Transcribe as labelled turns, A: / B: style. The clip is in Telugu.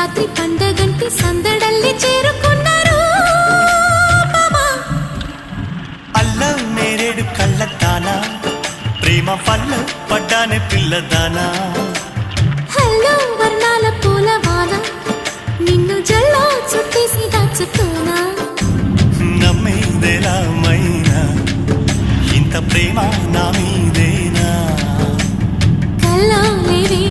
A: రాత్రి పండగంటి సందడల్లి చేరుకున్నారు మామా.
B: అల్లం నేరేడు కళ్ళ దానా, ప్రేమ పల్ల పడ్డానే పిల్లదానా.